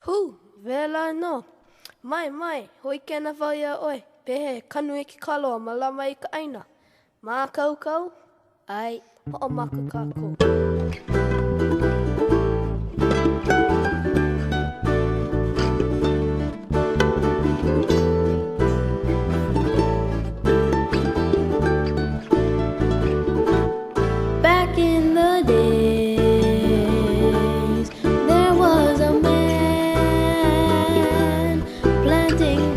Hu, vela no. Mai, hoi kena whau ia oi. Pehe, kanu e ki kalo, malama i ka aina. Mā kau, ai, ho'o maka kako. Back in the days, there was a man planting